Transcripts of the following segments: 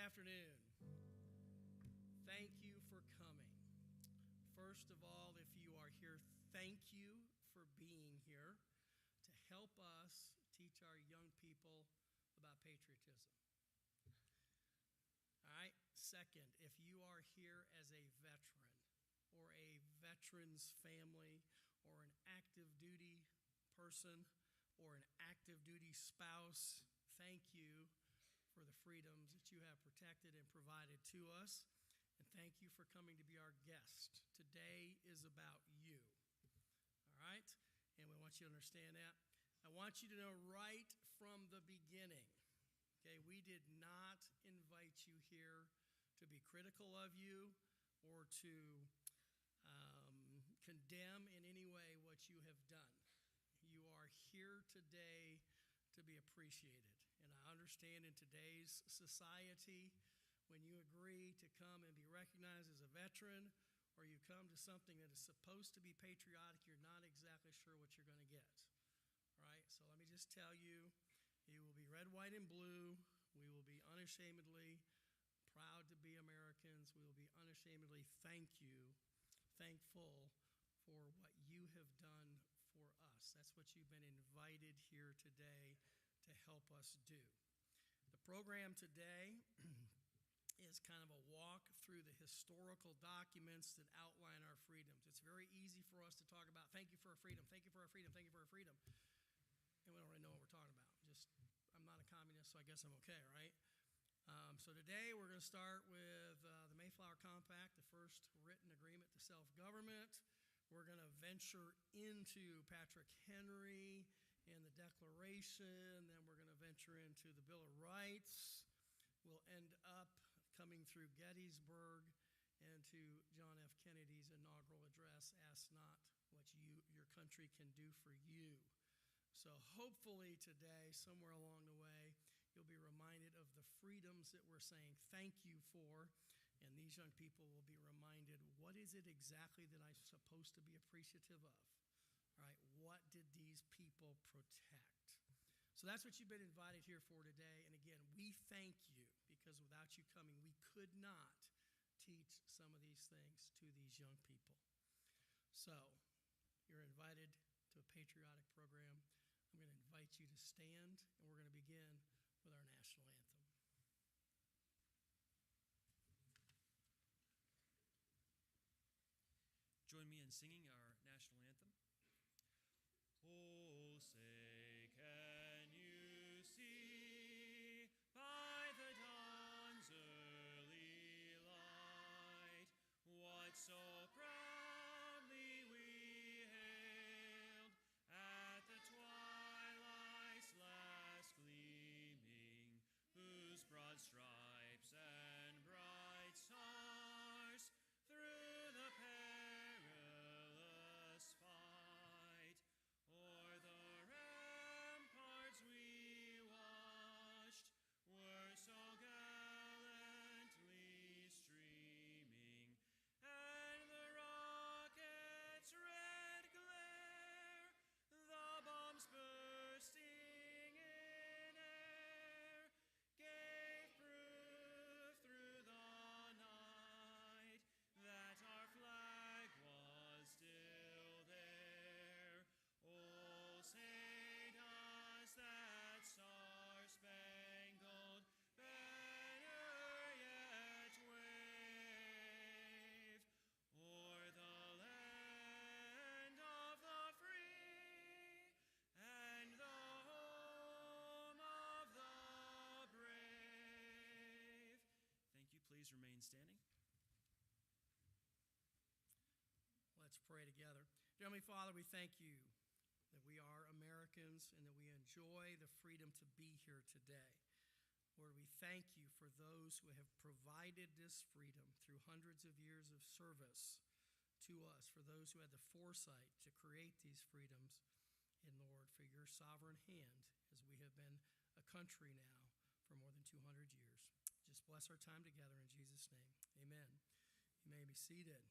afternoon. Thank you for coming. First of all, if you are here, thank you for being here to help us teach our young people about patriotism. All right. Second, if you are here as a veteran or a veteran's family or an active duty person or an active duty spouse, thank you for the freedoms that you have protected and provided to us. And thank you for coming to be our guest. Today is about you. All right? And we want you to understand that. I want you to know right from the beginning, okay, we did not invite you here to be critical of you or to condemn in any way what you have done. You are here today to be appreciated. And I understand in today's society, when you agree to come and be recognized as a veteran, or you come to something that is supposed to be patriotic, you're not exactly sure what you're going to get. All right, so let me just tell you, you will be red, white, and blue. We will be unashamedly proud to be Americans. We will be unashamedly thankful for what you have done for us. That's what you've been invited here today to help us do. The program today is kind of a walk through the historical documents that outline our freedoms. It's very easy for us to talk about, thank you for our freedom, thank you for our freedom, thank you for our freedom. And we don't really know what we're talking about. I'm not a communist, so I guess I'm okay, right? So today we're going to start with the Mayflower Compact, the first written agreement to self-government. We're going to venture into Patrick Henry and the Declaration. Then we're going to venture into the Bill of Rights. We'll end up coming through Gettysburg and to John F. Kennedy's inaugural address, "Ask not what your country can do for you." So hopefully today, somewhere along the way, you'll be reminded of the freedoms that we're saying thank you for, and these young people will be reminded, what is it exactly that I'm supposed to be appreciative of? All right, what did these people protect? So that's what you've been invited here for today, and again, we thank you, because without you coming, we could not teach some of these things to these young people. So you're invited to a patriotic program. I'm going to invite you to stand, and we're going to begin with our national anthem. Join me in singing our national anthem. Oh, say, can you see by the dawn's early light what so proudly we hailed at the twilight's last gleaming, whose broad stripes and bright stars through the perilous fight o'er the ramparts we watched were so gallantly streaming, and the rocket's red glare, the bombs bursting in air, gave proof through the night that our flag was still there. Oh, say does that star-spangled banner yet wave o'er the land of the free and the home of the brave. Thank you. Please remain standing. Let's pray together. Dear Heavenly Father, we thank you that we are Americans and that we enjoy the freedom to be here today. Lord, we thank you for those who have provided this freedom through hundreds of years of service to us, for those who had the foresight to create these freedoms, and Lord, for your sovereign hand as we have been a country now for more than 200 years. Just bless our time together in Jesus' name. Amen. You may be seated.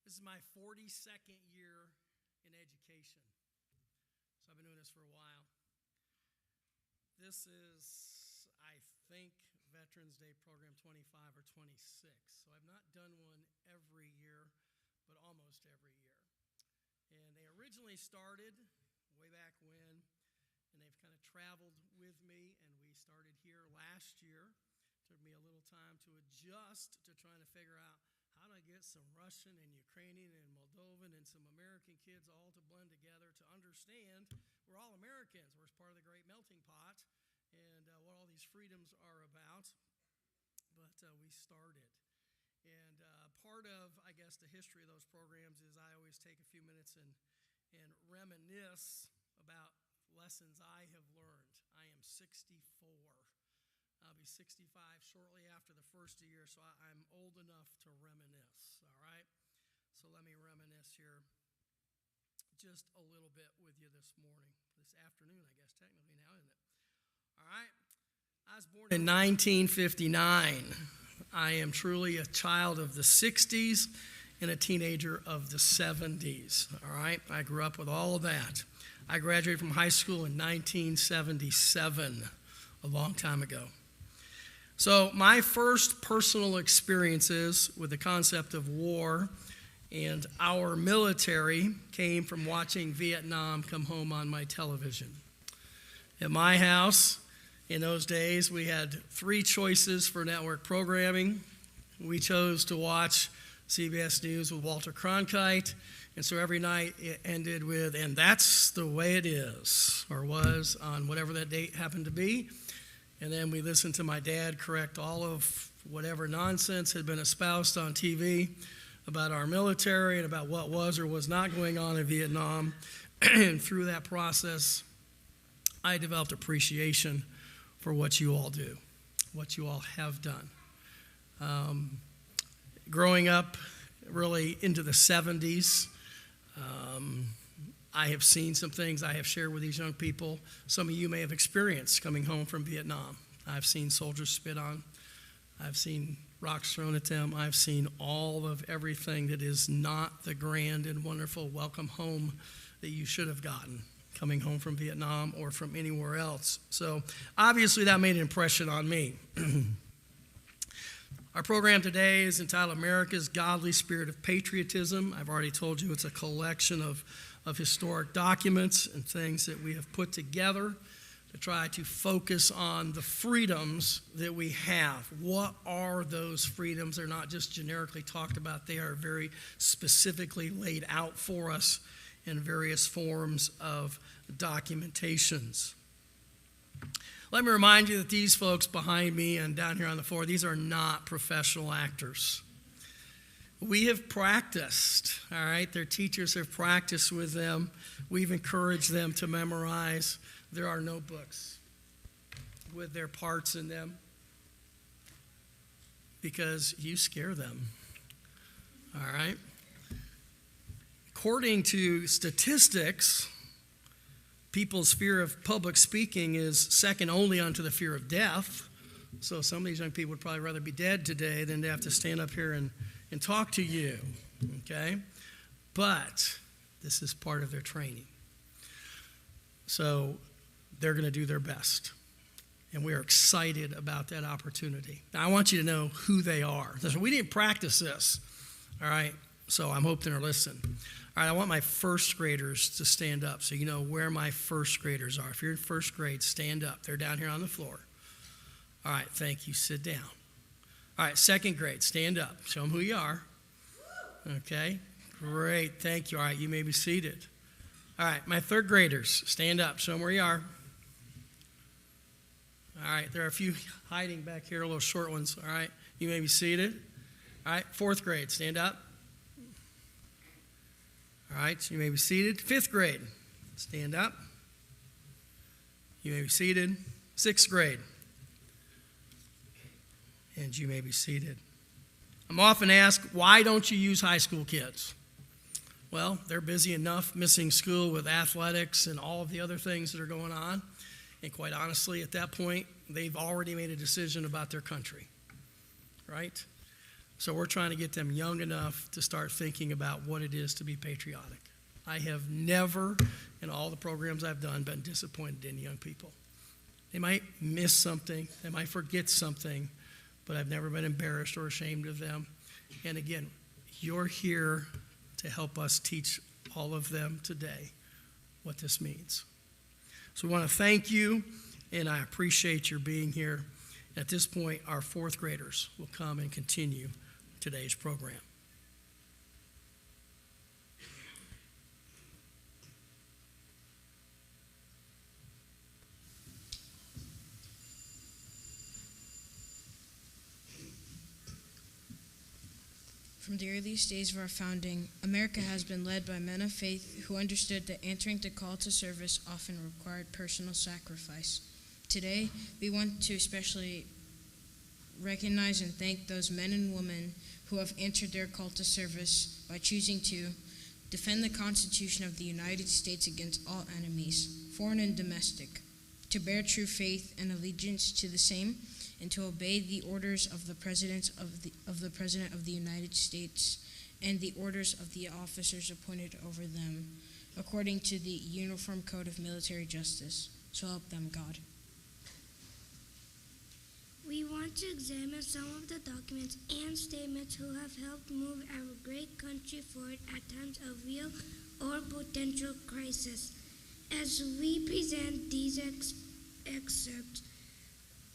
This is my 42nd year in education. So I've been doing this for a while. This is, I think, Veterans Day Program 25 or 26. So I've not done one every year, but almost every year. And they originally started way back when, and they've kind of traveled with me, and we started here last year. Took me a little time to adjust to trying to figure out how to get some Russian and Ukrainian and Moldovan and some American kids all to blend together to understand we're all Americans. We're part of the great melting pot and what all these freedoms are about. But we started. And part of, I guess, the history of those programs is I always take a few minutes and reminisce about lessons I have learned. I am 64. I'll be 65 shortly after the first year, so I'm old enough to reminisce, all right? So let me reminisce here just a little bit with you this morning, this afternoon, I guess, technically now, isn't it? All right? I was born in 1959. I am truly a child of the 60s and a teenager of the 70s, all right? I grew up with all of that. I graduated from high school in 1977, a long time ago. So my first personal experiences with the concept of war and our military came from watching Vietnam come home on my television. At my house, in those days, we had 3 choices for network programming. We chose to watch CBS News with Walter Cronkite, and so every night it ended with, and that's the way it is, or was on whatever that date happened to be. And then we listened to my dad correct all of whatever nonsense had been espoused on TV about our military and about what was or was not going on in Vietnam. And through that process, I developed appreciation for what you all do, what you all have done. Growing up really into the 70s, I have seen some things I have shared with these young people. Some of you may have experienced coming home from Vietnam. I've seen soldiers spit on. I've seen rocks thrown at them. I've seen all of everything that is not the grand and wonderful welcome home that you should have gotten coming home from Vietnam or from anywhere else. So obviously that made an impression on me. Our program today is entitled America's Godly Spirit of Patriotism. I've already told you it's a collection of historic documents and things that we have put together to try to focus on the freedoms that we have. What are those freedoms? They're not just generically talked about. They are very specifically laid out for us in various forms of documentations. Let me remind you that these folks behind me and down here on the floor, these are not professional actors. We have practiced, all right? Their teachers have practiced with them. We've encouraged them to memorize. There are notebooks with their parts in them because you scare them, all right? According to statistics, people's fear of public speaking is second only unto the fear of death. So some of these young people would probably rather be dead today than to have to stand up here and talk to you, okay? But this is part of their training. So they're going to do their best. And we are excited about that opportunity. Now, I want you to know who they are. We didn't practice this, all right? So I'm hoping they're listening. All right, I want my first graders to stand up so you know where my first graders are. If you're in first grade, stand up. They're down here on the floor. All right, thank you. Sit down. All right, second grade, stand up. Show them who you are. Okay, great. Thank you. All right, you may be seated. All right, my third graders, stand up. Show them where you are. All right, there are a few hiding back here, little short ones. All right, you may be seated. All right, fourth grade, stand up. All right, you may be seated. Fifth grade, stand up. You may be seated. Sixth grade, and you may be seated. I'm often asked, why don't you use high school kids? Well, they're busy enough missing school with athletics and all of the other things that are going on. And quite honestly, at that point, they've already made a decision about their country, right? So we're trying to get them young enough to start thinking about what it is to be patriotic. I have never, in all the programs I've done, been disappointed in young people. They might miss something, they might forget something, but I've never been embarrassed or ashamed of them. And again, you're here to help us teach all of them today what this means. So we want to thank you, and I appreciate your being here. At this point, our fourth graders will come and continue today's program. From the earliest days of our founding, America has been led by men of faith who understood that answering the call to service often required personal sacrifice. Today, we want to especially recognize and thank those men and women who have answered their call to service by choosing to defend the Constitution of the United States against all enemies, foreign and domestic, to bear true faith and allegiance to the same, and to obey the orders of the President of the United States and the orders of the officers appointed over them, according to the Uniform Code of Military Justice. So help them God. We want to examine some of the documents and statements who have helped move our great country forward at times of real or potential crisis. As we present these excerpts,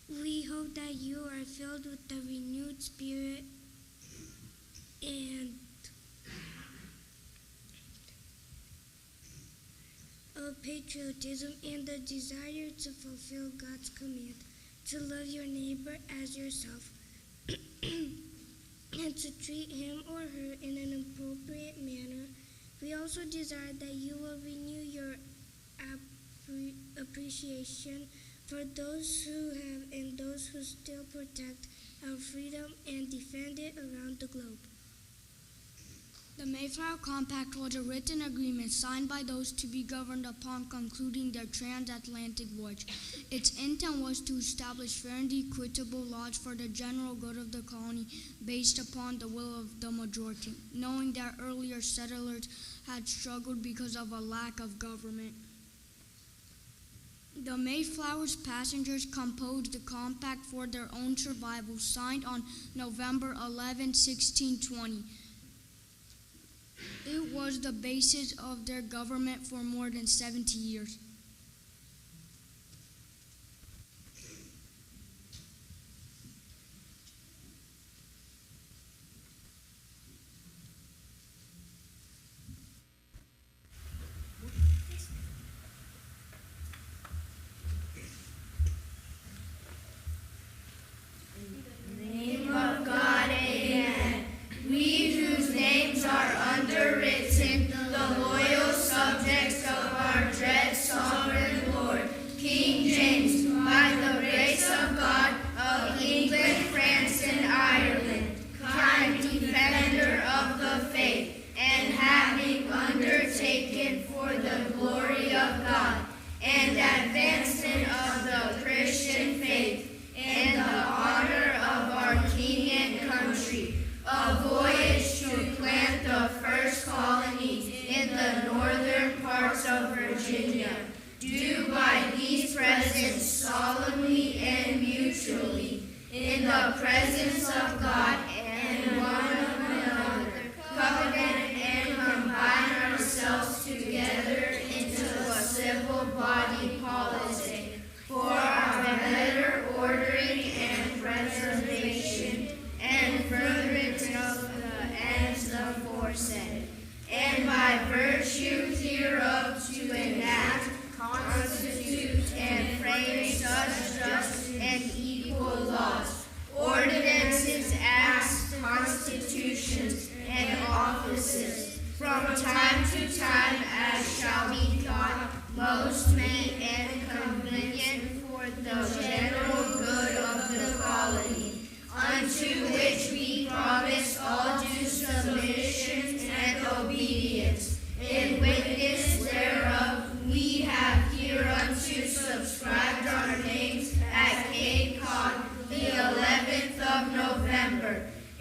we hope that you are filled with the renewed spirit and of patriotism and the desire to fulfill God's command, to love your neighbor as yourself, and to treat him or her in an appropriate manner. We also desire that you will renew your appreciation for those who have and those who still protect our freedom and defend it around the globe. The Mayflower Compact was a written agreement signed by those to be governed upon concluding their transatlantic voyage. Its intent was to establish fair and equitable laws for the general good of the colony based upon the will of the majority, knowing that earlier settlers had struggled because of a lack of government. The Mayflower's passengers composed the compact for their own survival, signed on November 11, 1620. It was the basis of their government for more than 70 years.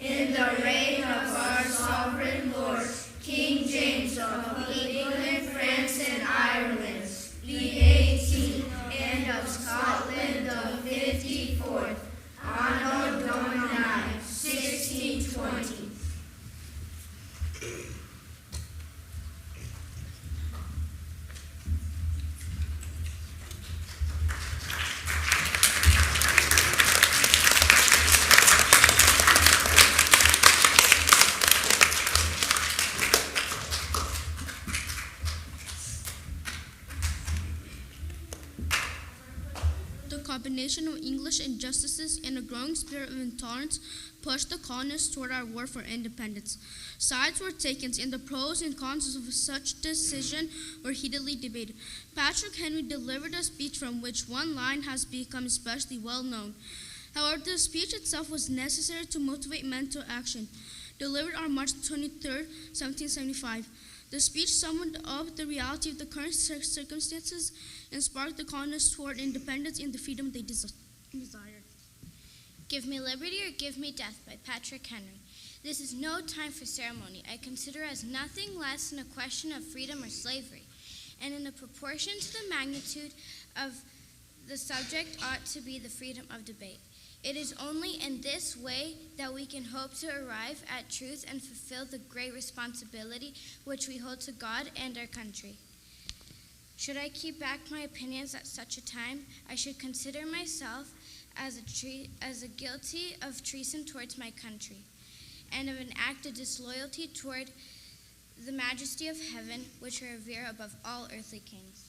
In the reign of our sovereign Lord, King James of the combination of English injustices and a growing spirit of intolerance pushed the colonists toward our war for independence. Sides were taken, and the pros and cons of such decision were heatedly debated. Patrick Henry delivered a speech from which one line has become especially well known. However, the speech itself was necessary to motivate men to action. Delivered on March 23, 1775. The speech summed up the reality of the current circumstances and sparked the colonists toward independence and the freedom they desired. Give Me Liberty or Give Me Death by Patrick Henry. This is no time for ceremony. I consider as nothing less than a question of freedom or slavery, and in a proportion to the magnitude of the subject ought to be the freedom of debate. It is only in this way that we can hope to arrive at truth and fulfill the great responsibility which we hold to God and our country. Should I keep back my opinions at such a time, I should consider myself as guilty of treason towards my country, and of an act of disloyalty toward the majesty of heaven, which I revere above all earthly kings.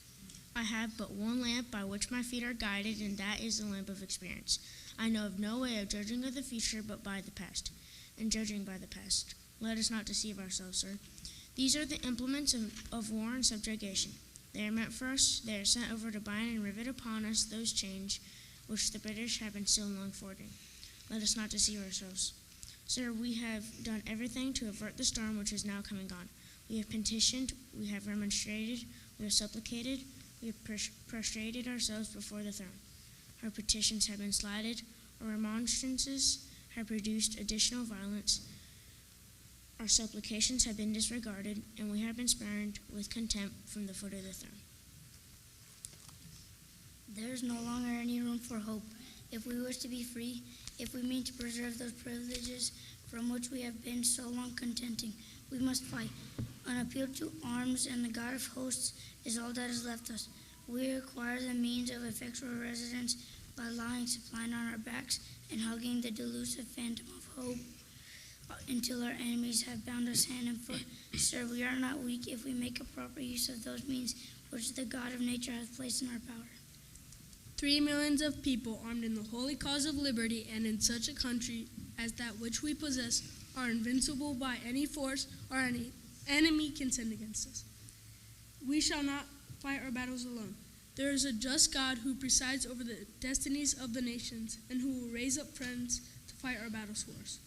I have but one lamp by which my feet are guided, and that is the lamp of experience. I know of no way of judging of the future but by the past, and judging by the past. Let us not deceive ourselves, sir. These are the implements of war and subjugation. They are meant for us. They are sent over to bind and rivet upon us those chains which the British have been so long forging. Let us not deceive ourselves. Sir, we have done everything to avert the storm which is now coming on. We have petitioned, we have remonstrated, we have supplicated, we have prostrated ourselves before the throne. Our petitions have been slighted, our remonstrances have produced additional violence, our supplications have been disregarded, and we have been spurned with contempt from the foot of the throne. There is no longer any room for hope. If we wish to be free, if we mean to preserve those privileges from which we have been so long contenting, we must fight. An appeal to arms and the God of hosts is all that is left us. We require the means of effectual resistance by lying supine on our backs and hugging the delusive phantom of hope until our enemies have bound us hand and foot. Sir, we are not weak if we make a proper use of those means which the God of nature has placed in our power. 3 millions of people armed in the holy cause of liberty and in such a country as that which we possess are invincible by any force or any enemy can send against us. We shall not fight our battles alone. There is a just God who presides over the destinies of the nations and who will raise up friends to fight our battles for us.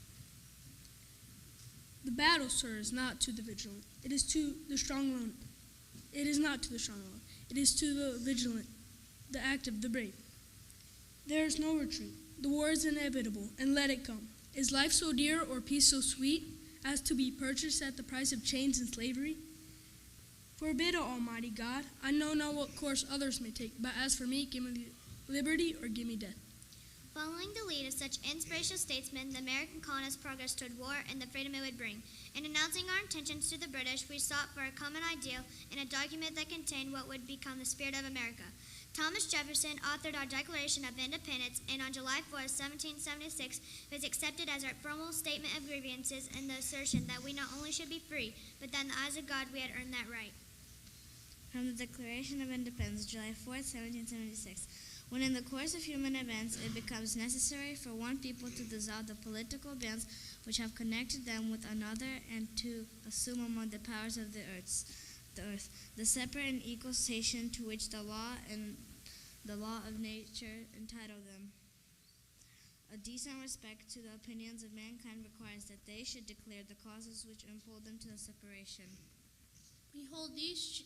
The battle, sir, is not to the vigilant. It is to the strong alone. It is not to the strong alone. It is to the vigilant, the active, the brave. There is no retreat. The war is inevitable, and let it come. Is life so dear or peace so sweet as to be purchased at the price of chains and slavery? Forbid, O Almighty God. I know not what course others may take, but as for me, give me liberty or give me death. Following the lead of such inspirational statesmen, the American colonists progressed toward war and the freedom it would bring. In announcing our intentions to the British, we sought for a common ideal in a document that contained what would become the spirit of America. Thomas Jefferson authored our Declaration of Independence, and on July 4, 1776, was accepted as our formal statement of grievances and the assertion that we not only should be free, but that in the eyes of God we had earned that right. From the Declaration of Independence, July 4, 1776. When in the course of human events it becomes necessary for one people to dissolve the political bands which have connected them with another and to assume among the powers of the earth the separate and equal station to which the law and the law of nature entitle them. A decent respect to the opinions of mankind requires that they should declare the causes which impel them to the separation. We hold these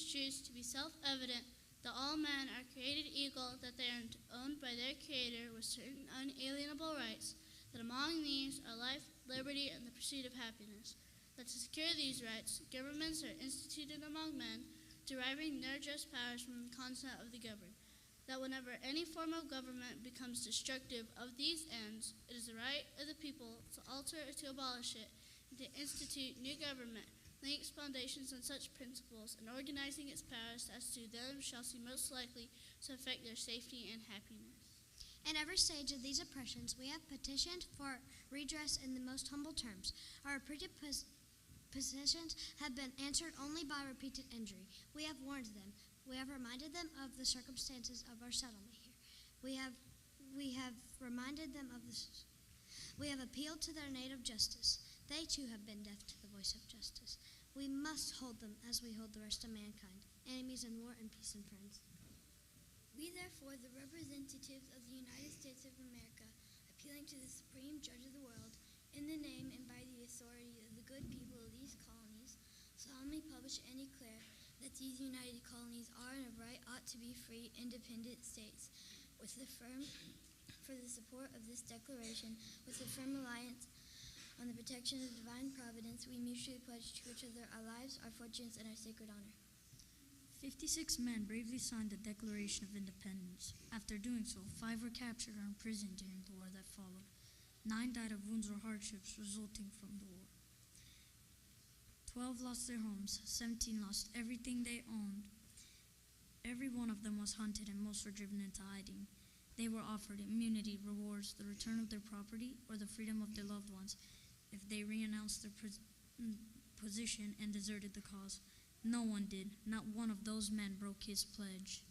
truths to be self-evident, that all men are created equal, that they are owned by their Creator with certain unalienable rights, that among these are life, liberty, and the pursuit of happiness. That to secure these rights, governments are instituted among men, deriving their just powers from the consent of the governed. That whenever any form of government becomes destructive of these ends, it is the right of the people to alter or to abolish it, and to institute new government, laying its foundations on such principles, and organizing its powers as to them shall seem most likely to affect their safety and happiness. In every stage of these oppressions, we have petitioned for redress in the most humble terms. Our repeated petitions have been answered only by repeated injury. We have warned them. We have reminded them of the circumstances of our settlement here. We have reminded them of this. We have appealed to their native justice. They too have been deaf to the voice of justice. We must hold them as we hold the rest of mankind, enemies in war and peace and friends. We, therefore, the representatives of the United States of America, appealing to the Supreme Judge of the world, in the name and by the authority of the good people of these colonies, solemnly publish and declare that these united colonies are and of right ought to be free, independent states. For the support of this declaration, with a firm reliance on the protection of divine providence, we mutually pledge to each other our lives, our fortunes, and our sacred honor. 56 men bravely signed the Declaration of Independence. After doing so, 5 were captured or imprisoned during the war that followed. 9 died of wounds or hardships resulting from the war. 12 lost their homes. 17 lost everything they owned. Every one of them was hunted, and most were driven into hiding. They were offered immunity, rewards, the return of their property, or the freedom of their loved ones if they renounced their position and deserted the cause. No one did. Not one of those men broke his pledge.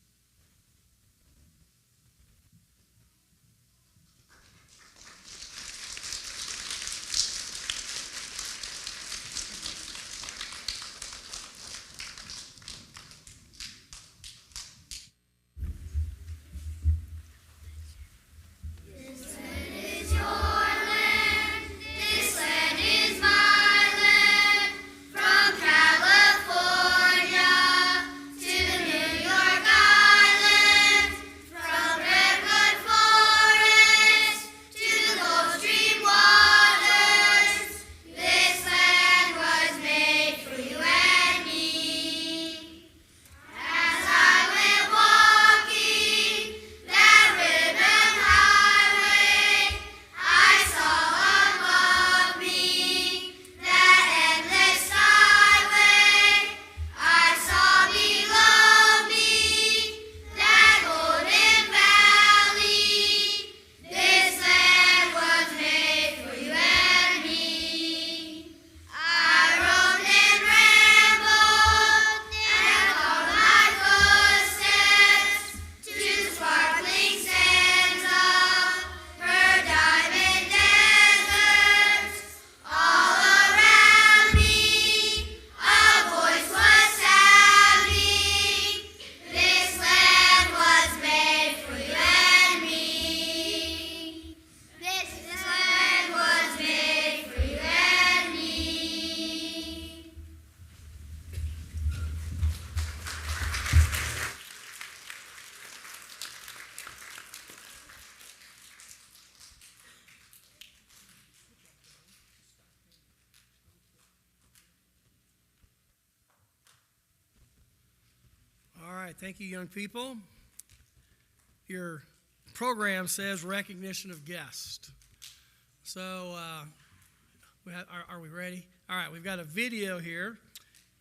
Thank you, young people. Your program says recognition of guests. So, are we ready? All right, we've got a video here,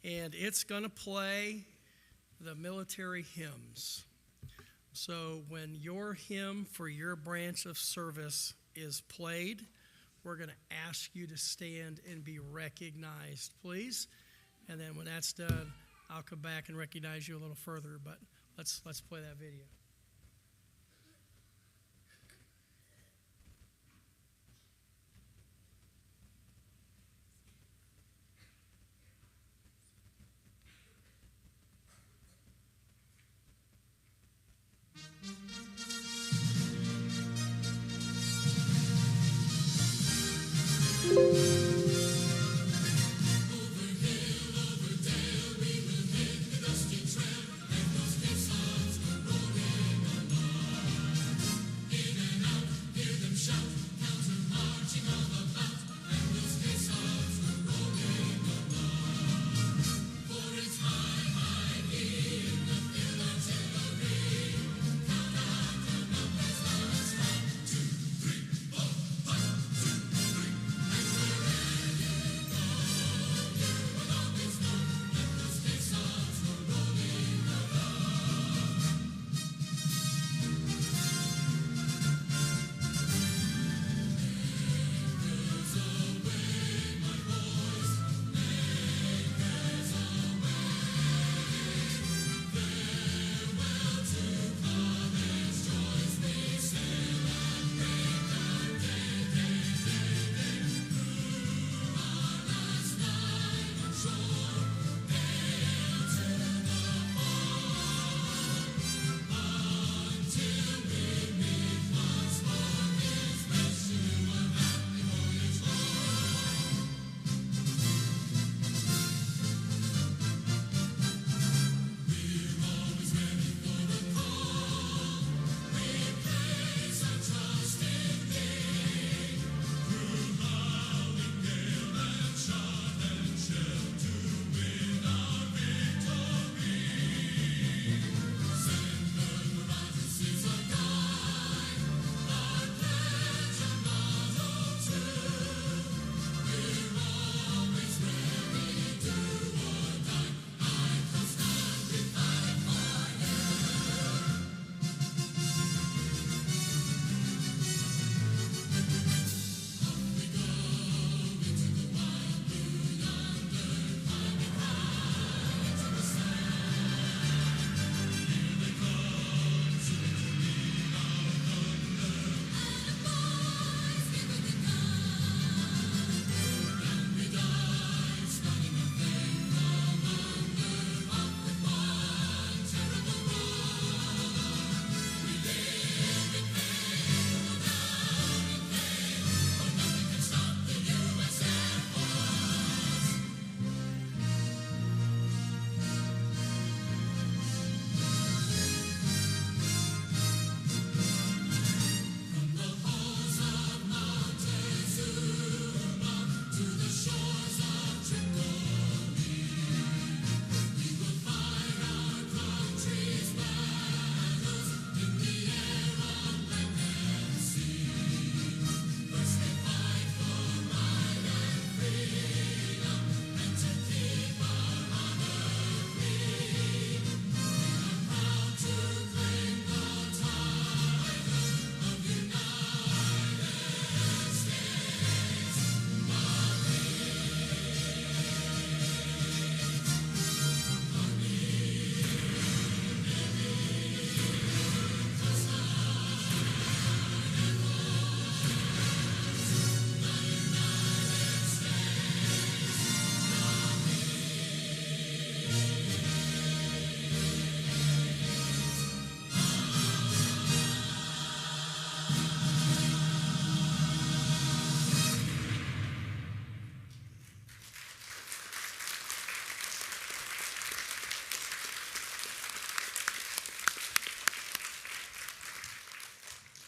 and it's going to play the military hymns. So, when your hymn for your branch of service is played, we're going to ask you to stand and be recognized, please. And then when that's done, I'll come back and recognize you a little further, but let's play that video.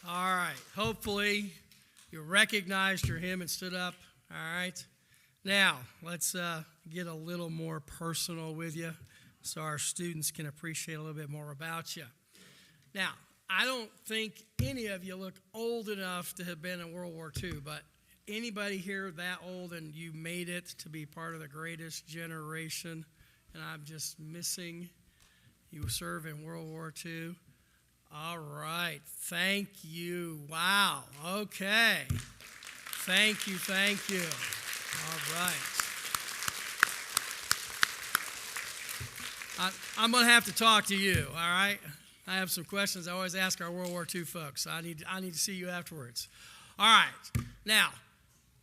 All right. Hopefully you recognized your hymn and stood up. All right. Now, let's get a little more personal with you so our students can appreciate a little bit more about you. Now, I don't think any of you look old enough to have been in World War II, but anybody here that old and you made it to be part of the greatest generation, and I'm just missing you serve in World War II? All right. Thank you. Wow. Okay. Thank you. Thank you. All right. I'm going to have to talk to you, all right? I have some questions I always ask our World War II folks. I need to see you afterwards. All right. Now,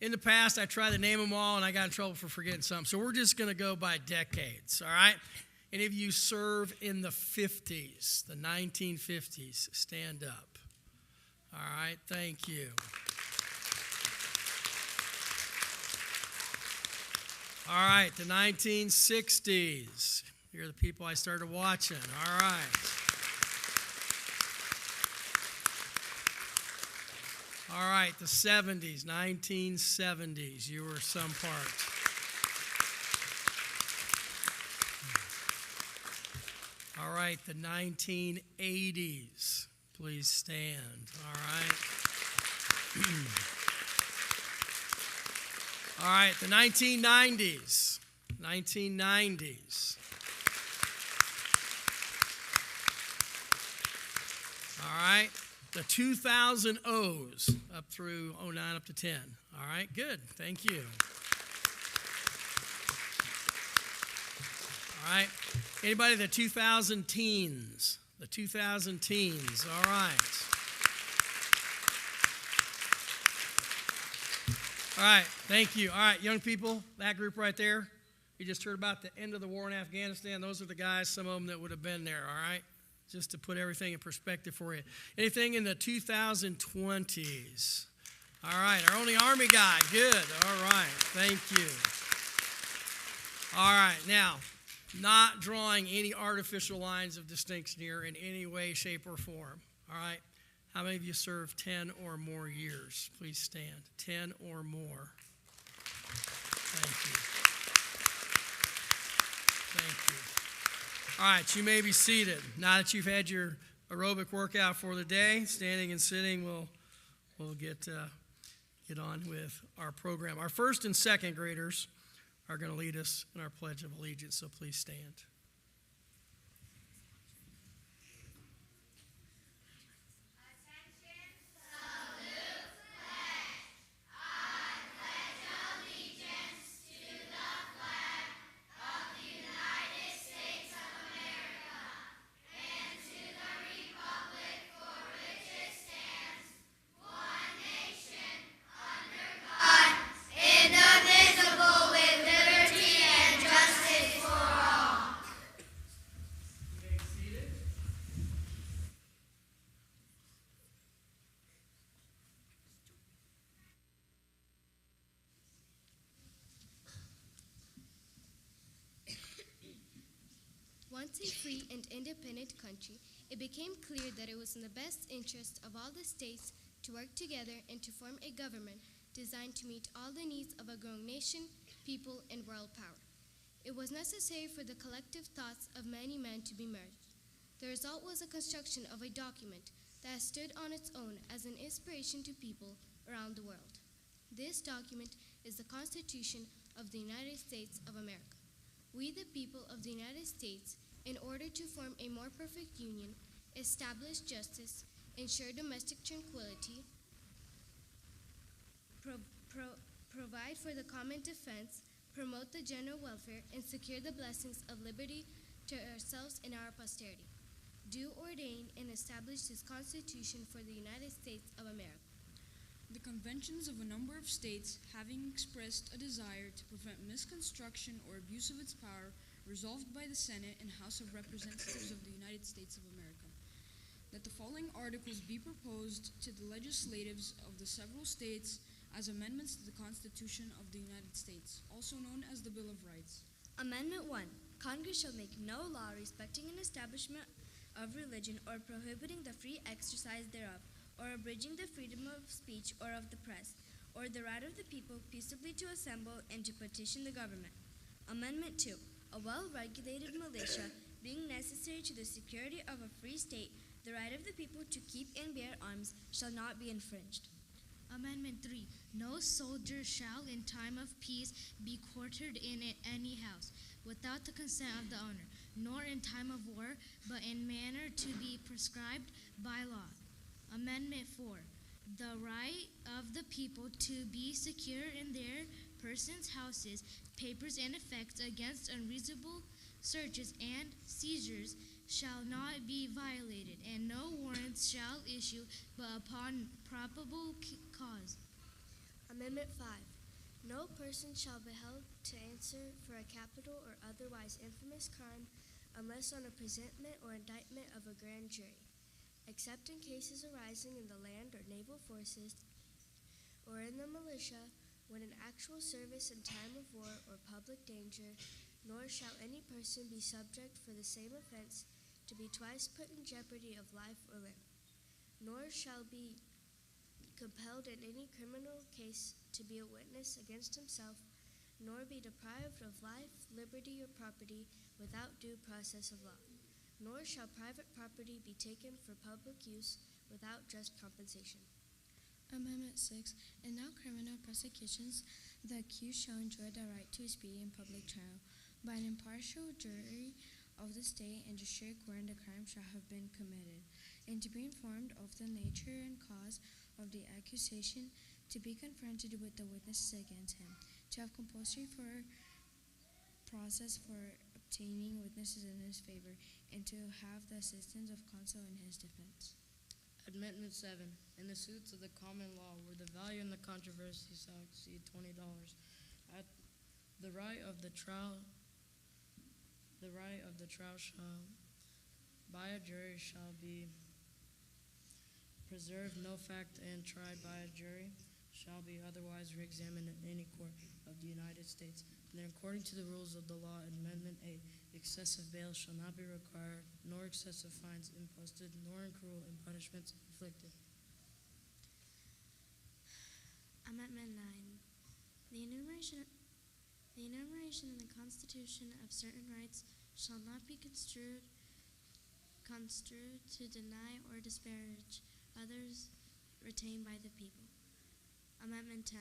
in the past, I tried to name them all, and I got in trouble for forgetting some. So we're just going to go by decades, all right? Any of you serve in the 50s, the 1950s, stand up. All right, thank you. All right, the 1960s. You're the people I started watching. All right. All right, the 70s, 1970s. You were some part. All right, the 1980s. Please stand. All right. All right, the 1990s. 1990s. All right, the 2000s up through 09 up to 10. All right, good. Thank you. All right. Anybody the 2000 teens? The 2000 teens. All right. All right. Thank you. All right, young people, that group right there, you just heard about the end of the war in Afghanistan. Those are the guys, some of them that would have been there, all right? Just to put everything in perspective for you. Anything in the 2020s? All right, our only Army guy. Good. All right. Thank you. All right. Now, not drawing any artificial lines of distinction here in any way, shape, or form. All right? How many of you served 10 or more years? Please stand. 10 or more. Thank you. Thank you. All right, you may be seated. Now that you've had your aerobic workout for the day, standing and sitting, we'll get on with our program. Our first and second graders are going to lead us in our Pledge of Allegiance, so please stand. Once a free and independent country, it became clear that it was in the best interest of all the states to work together and to form a government designed to meet all the needs of a growing nation, people, and world power. It was necessary for the collective thoughts of many men to be merged. The result was a construction of a document that has stood on its own as an inspiration to people around the world. This document is the Constitution of the United States of America. We, the people of the United States, in order to form a more perfect union, establish justice, ensure domestic tranquility, provide for the common defense, promote the general welfare, and secure the blessings of liberty to ourselves and our posterity. Do ordain and establish this Constitution for the United States of America. The conventions of a number of states, having expressed a desire to prevent misconstruction or abuse of its power, resolved by the Senate and House of Representatives of the United States of America, that the following articles be proposed to the legislatives of the several states as amendments to the Constitution of the United States, also known as the Bill of Rights. Amendment 1. Congress shall make no law respecting an establishment of religion or prohibiting the free exercise thereof, or abridging the freedom of speech or of the press, or the right of the people peaceably to assemble and to petition the government. Amendment 2. A well-regulated militia being necessary to the security of a free state, the right of the people to keep and bear arms shall not be infringed. Amendment 3. No soldier shall in time of peace be quartered in any house without the consent of the owner, nor in time of war, but in manner to be prescribed by law. Amendment 4. The right of the people to be secure in their persons, houses, papers, and effects against unreasonable searches and seizures shall not be violated, and no warrants shall issue but upon probable cause. Amendment 5. No person shall be held to answer for a capital or otherwise infamous crime unless on a presentment or indictment of a grand jury, except in cases arising in the land or naval forces or in the militia when in actual service in time of war or public danger, nor shall any person be subject for the same offense to be twice put in jeopardy of life or limb, nor shall be compelled in any criminal case to be a witness against himself, nor be deprived of life, liberty, or property without due process of law, nor shall private property be taken for public use without just compensation. Amendment 6. In all criminal prosecutions, the accused shall enjoy the right to a speedy and public trial by an impartial jury of the state and district wherein the crime shall have been committed, and to be informed of the nature and cause of the accusation, to be confronted with the witnesses against him, to have compulsory for process for obtaining witnesses in his favor, and to have the assistance of counsel in his defense. Amendment 7. In the suits of the common law, where the value in the controversy shall exceed $20, at the right of the trial shall by a jury shall be preserved. No fact and tried by a jury shall be otherwise re-examined in any court of the United States. And then according to the rules of the law, Amendment 8, excessive bail shall not be required, nor excessive fines imposed, nor cruel and punishments inflicted. Amendment 9. The enumeration in the Constitution of certain rights shall not be construed to deny or disparage others retained by the people. Amendment 10.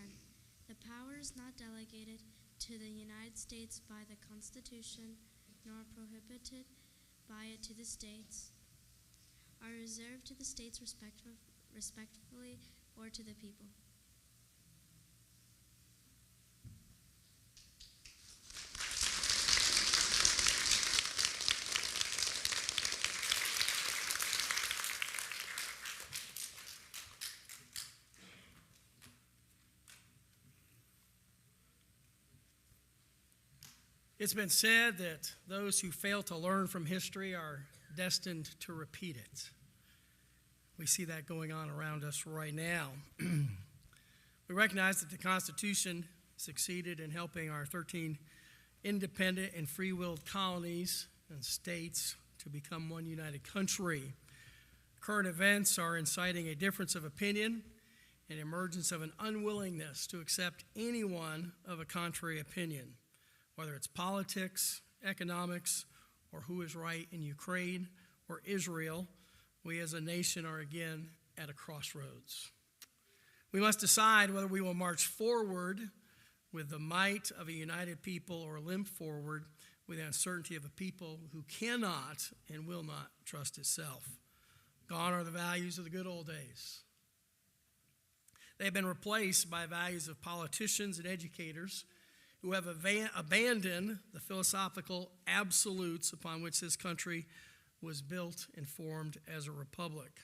The powers not delegated to the United States by the Constitution, nor prohibited by it to the states, are reserved to the states respectively or to the people. It's been said that those who fail to learn from history are destined to repeat it. We see that going on around us right now. We recognize that the Constitution succeeded in helping our 13 independent and free-willed colonies and states to become one united country. Current events are inciting a difference of opinion and emergence of an unwillingness to accept anyone of a contrary opinion, whether it's politics, economics, or who is right in Ukraine or Israel. We as a nation are again at a crossroads. We must decide whether we will march forward with the might of a united people or limp forward with the uncertainty of a people who cannot and will not trust itself. Gone are the values of the good old days. They have been replaced by values of politicians and educators who have abandoned the philosophical absolutes upon which this country was built and formed as a republic.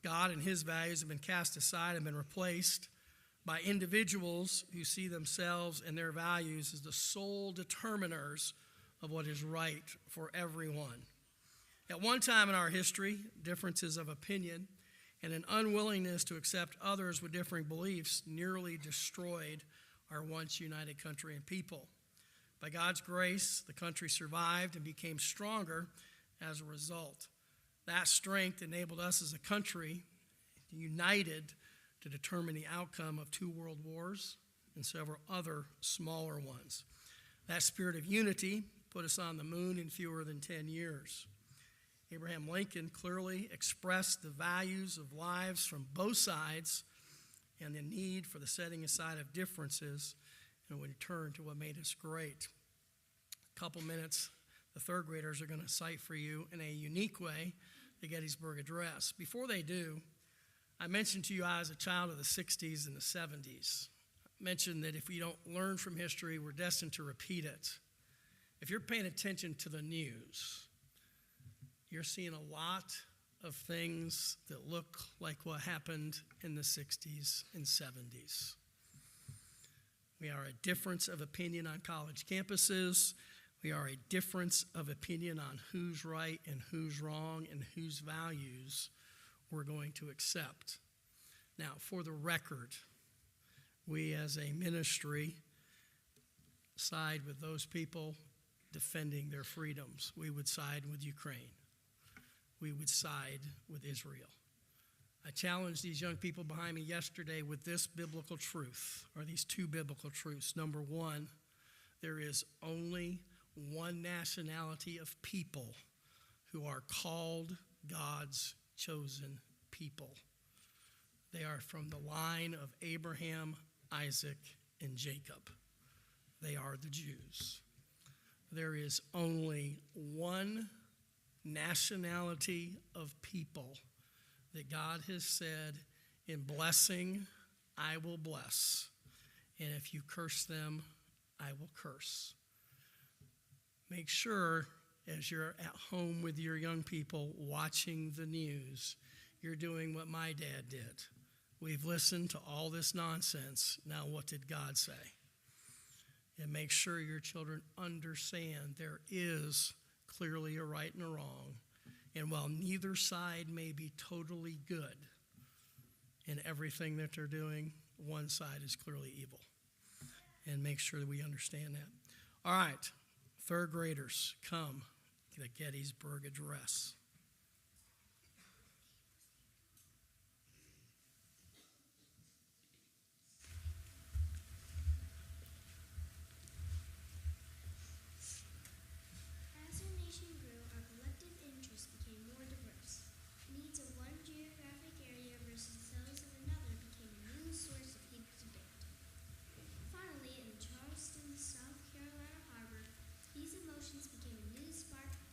God and his values have been cast aside and been replaced by individuals who see themselves and their values as the sole determiners of what is right for everyone. At one time in our history, differences of opinion and an unwillingness to accept others with differing beliefs nearly destroyed our once united country and people. By God's grace, the country survived and became stronger as a result. That strength enabled us as a country united to determine the outcome of 2 world wars and several other smaller ones. That spirit of unity put us on the moon in fewer than 10 years. Abraham Lincoln clearly expressed the values of lives from both sides and the need for the setting aside of differences and would turn to what made us great. A couple minutes, the third graders are going to cite for you in a unique way the Gettysburg Address. Before they do, I mentioned to you I was a child of the 60s and the 70s. I mentioned that if we don't learn from history, we're destined to repeat it. If you're paying attention to the news, you're seeing a lot of things that look like what happened in the 60s and 70s. We are a difference of opinion on college campuses. We are a difference of opinion on who's right and who's wrong and whose values we're going to accept. Now, for the record, we as a ministry side with those people defending their freedoms. We would side with Ukraine. We would side with Israel. I challenged these young people behind me yesterday with this biblical truth, or these 2 biblical truths. Number 1, there is only one nationality of people who are called God's chosen people. They are from the line of Abraham, Isaac, and Jacob. They are the Jews. There is only one nationality of people that God has said, in blessing, I will bless. And if you curse them, I will curse. Make sure as you're at home with your young people watching the news, you're doing what my dad did. We've listened to all this nonsense. Now what did God say? And make sure your children understand there is clearly a right and a wrong. And while neither side may be totally good in everything that they're doing, one side is clearly evil. And make sure that we understand that. All right, third graders, come to the Gettysburg Address.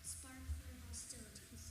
Spark for hostilities.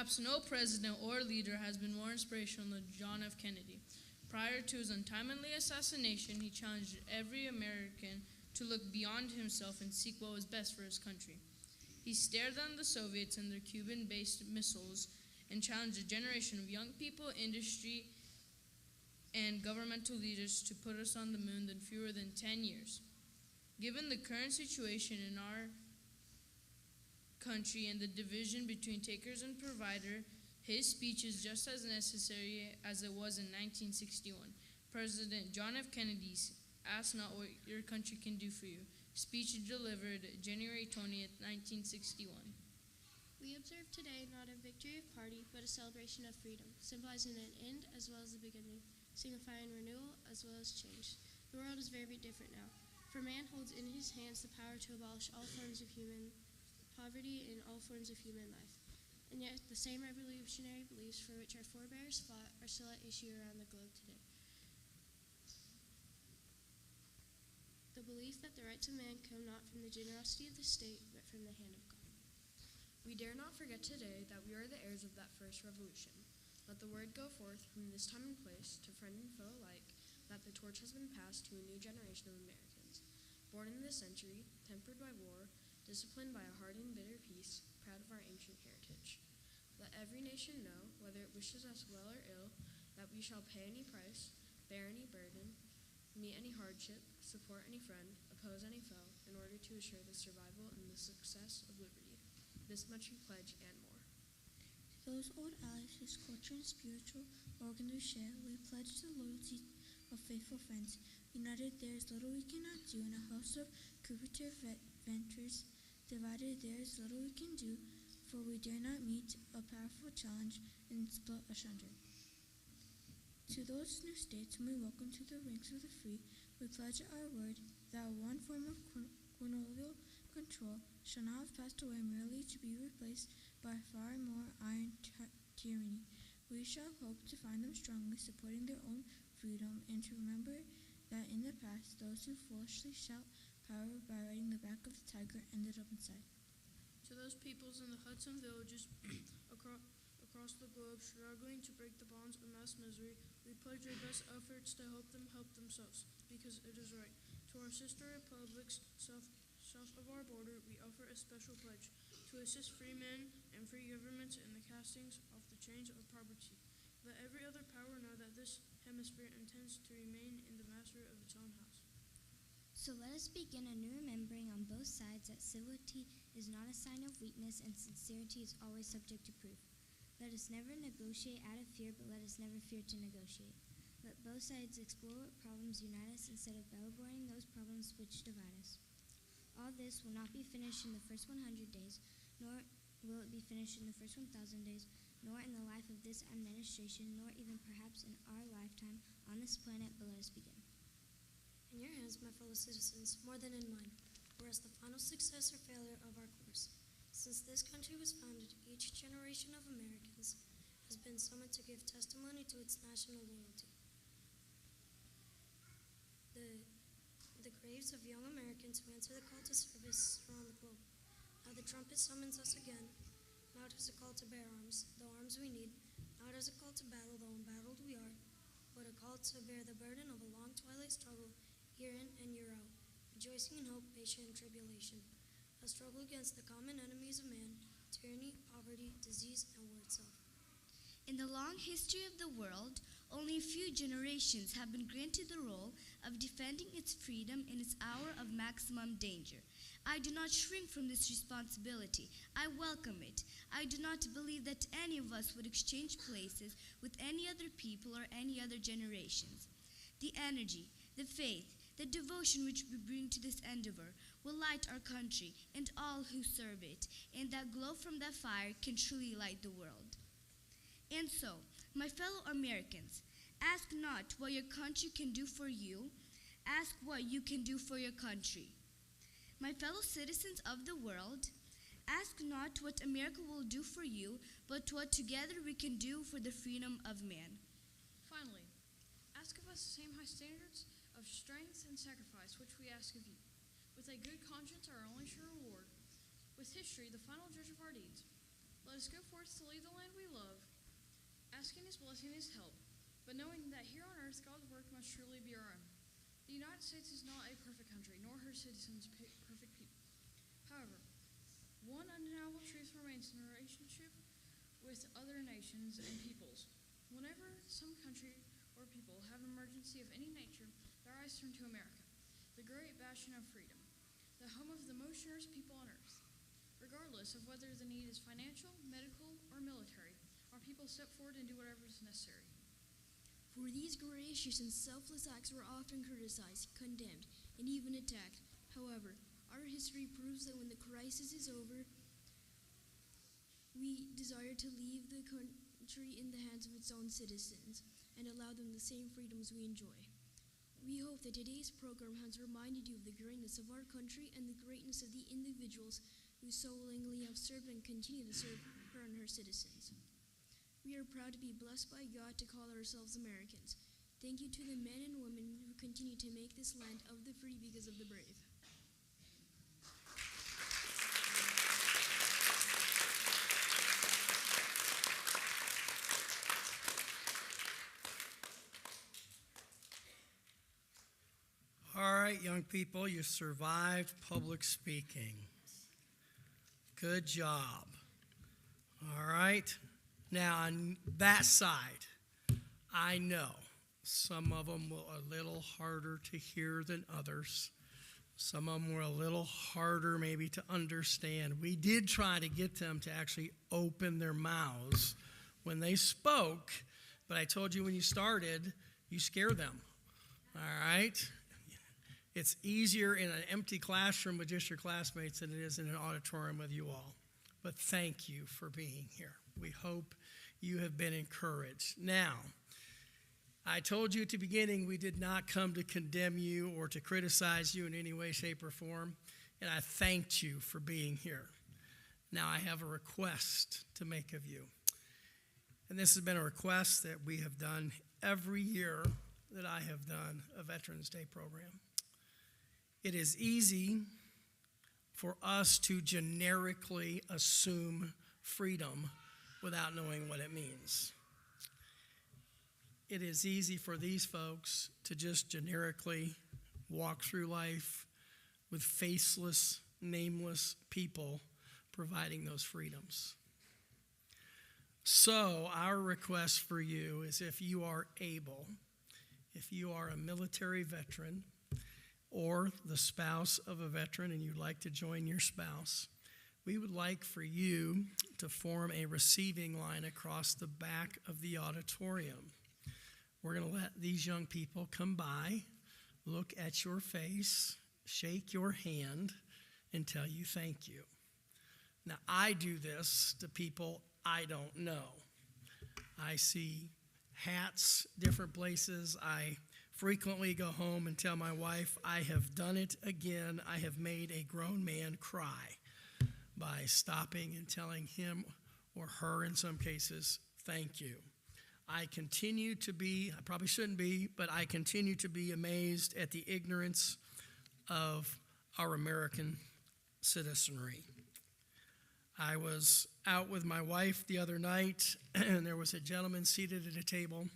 Perhaps no president or leader has been more inspirational than John F. Kennedy. Prior to his untimely assassination, he challenged every American to look beyond himself and seek what was best for his country. He stared down the Soviets and their Cuban-based missiles and challenged a generation of young people, industry, and governmental leaders to put us on the moon in fewer than 10 years. Given the current situation in our country and the division between takers and provider, his speech is just as necessary as it was in 1961. President John F. Kennedy's "Ask Not What Your Country Can Do For You" speech delivered January 20th, 1961. We observe today not a victory of party, but a celebration of freedom, symbolizing an end as well as a beginning, signifying renewal as well as change. The world is very different now, for man holds in his hands the power to abolish all forms of human poverty and all forms of human life. And yet the same revolutionary beliefs for which our forebears fought are still at issue around the globe today. The belief that the rights of man come not from the generosity of the state, but from the hand of God. We dare not forget today that we are the heirs of that first revolution. Let the word go forth from this time and place to friend and foe alike that the torch has been passed to a new generation of Americans, born in this century, tempered by war, disciplined by a hard and bitter peace, proud of our ancient heritage. Let every nation know, whether it wishes us well or ill, that we shall pay any price, bear any burden, meet any hardship, support any friend, oppose any foe, in order to assure the survival and the success of liberty. This much we pledge and more. To those old allies whose culture and spiritual organs we share, we pledge the loyalty of faithful friends. United, there is little we cannot do in a host of cooperative ventures. Divided, there is little we can do, for we dare not meet a powerful challenge and split asunder. To those new states whom we welcome to the ranks of the free, we pledge our word that one form of colonial control shall not have passed away merely to be replaced by far more iron tyranny. We shall hope to find them strongly supporting their own freedom, and to remember that in the past those who foolishly shout power by riding the back of the tiger ended up inside. To those peoples in the huts and villages across the globe struggling to break the bonds of mass misery, we pledge our best efforts to help them help themselves, because it is right. To our sister republics south of our border, we offer a special pledge to assist free men and free governments in the castings off the chains of poverty. Let every other power know that this hemisphere intends to remain in the master of its own house. So let us begin anew, remembering on both sides that civility is not a sign of weakness and sincerity is always subject to proof. Let us never negotiate out of fear, but let us never fear to negotiate. Let both sides explore what problems unite us instead of elaborating those problems which divide us. All this will not be finished in the first 100 days, nor will it be finished in the first 1,000 days, nor in the life of this administration, nor even perhaps in our lifetime on this planet, but let us begin. In your hands, my fellow citizens, more than in mine, rests the final success or failure of our course. Since this country was founded, each generation of Americans has been summoned to give testimony to its national loyalty. The graves of young Americans who answer the call to service surround the globe. Now the trumpet summons us again, not as a call to bear arms, though arms we need, not as a call to battle, though embattled we are, but a call to bear the burden of a long twilight struggle, year in and year out, rejoicing in hope, patient in tribulation, a struggle against the common enemies of man, tyranny, poverty, disease, and war itself. In the long history of the world, only a few generations have been granted the role of defending its freedom in its hour of maximum danger. I do not shrink from this responsibility. I welcome it. I do not believe that any of us would exchange places with any other people or any other generations. The energy, the faith, the devotion which we bring to this endeavor will light our country and all who serve it, and that glow from that fire can truly light the world. And so, my fellow Americans, ask not what your country can do for you, ask what you can do for your country. My fellow citizens of the world, ask not what America will do for you, but what together we can do for the freedom of man. Finally, ask of us the same high standards of strength and sacrifice which we ask of you, with a good conscience our only sure reward, with history the final judge of our deeds. Let us go forth to leave the land we love, asking His blessing and His help, but knowing that here on earth God's work must truly be our own. The United States is not a perfect country, nor her citizens perfect people. However, one undeniable truth remains in relationship with other nations and peoples. Whenever some country or people have an emergency of any nature, their eyes turn to America, the great bastion of freedom, the home of the most generous people on earth. Regardless of whether the need is financial, medical, or military, our people step forward and do whatever is necessary. For these gracious and selfless acts were often criticized, condemned, and even attacked. However, our history proves that when the crisis is over, we desire to leave the country in the hands of its own citizens and allow them the same freedoms we enjoy. We hope that today's program has reminded you of the greatness of our country and the greatness of the individuals who so willingly have served and continue to serve her and her citizens. We are proud to be blessed by God to call ourselves Americans. Thank you to the men and women who continue to make this land of the free because of the brave. All right, young people, you survived public speaking. Good job. All right. Now, on that side, I know some of them were a little harder to hear than others. Some of them were a little harder maybe to understand. We did try to get them to actually open their mouths when they spoke, but I told you when you started, you scare them. All right? It's easier in an empty classroom with just your classmates than it is in an auditorium with you all. But thank you for being here. We hope you have been encouraged. Now, I told you at the beginning we did not come to condemn you or to criticize you in any way, shape, or form, and I thanked you for being here. Now I have a request to make of you. And this has been a request that we have done every year that I have done a Veterans Day program. It is easy for us to generically assume freedom without knowing what it means. It is easy for these folks to just generically walk through life with faceless, nameless people providing those freedoms. So our request for you is if you are able, if you are a military veteran or the spouse of a veteran and you'd like to join your spouse, we would like for you to form a receiving line across the back of the auditorium. We're going to let these young people come by, look at your face, shake your hand, and tell you thank you. Now, I do this to people I don't know. I see hats different places. I frequently go home and tell my wife, I have done it again. I have made a grown man cry by stopping and telling him or her in some cases, thank you. I continue to be, I probably shouldn't be, but I continue to be amazed at the ignorance of our American citizenry. I was out with my wife the other night, and there was a gentleman seated at a table,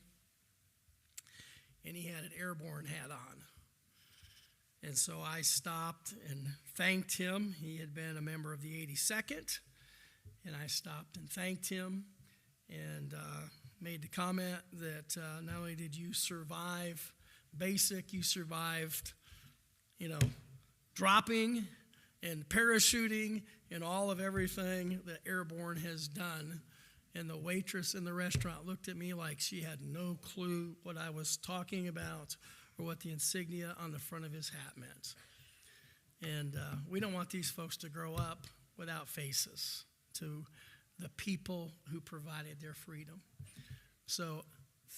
and he had an airborne hat on. And so I stopped and thanked him. He had been a member of the 82nd, and I stopped and thanked him and made the comment that not only did you survive basic, you survived, dropping and parachuting and all of everything that airborne has done. And the waitress in the restaurant looked at me like she had no clue what I was talking about or what the insignia on the front of his hat meant. And we don't want these folks to grow up without faces to the people who provided their freedom. So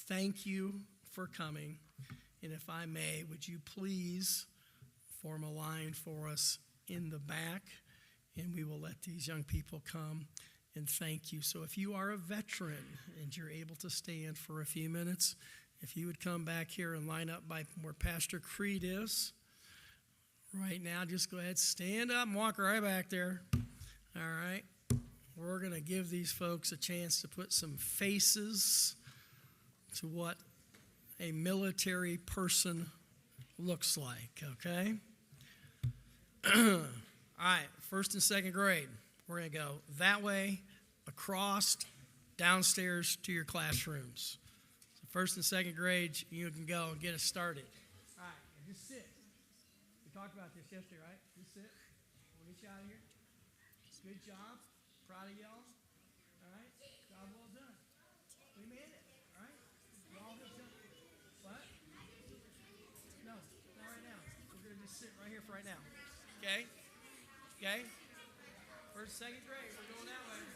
thank you for coming. And if I may, would you please form a line for us in the back, and we will let these young people come and thank you. So if you are a veteran and you're able to stand for a few minutes, if you would come back here and line up by where Pastor Creed is right now, just go ahead, stand up and walk right back there. All right. we're going to give these folks a chance to put some faces to what a military person looks like, okay? All right, first and second grade, we're going to go that way, across, downstairs to your classrooms. So first and second grade, you can go and get us started. All right, just sit. We talked about this yesterday, right? Just sit. We'll get you out of here. Good job. Proud of y'all. All right? Job well done. We made it. All right? Y'all have done it. What? No, not right now. We're going to just sit right here for right now. Okay? Okay? First, second grade. We're going that way.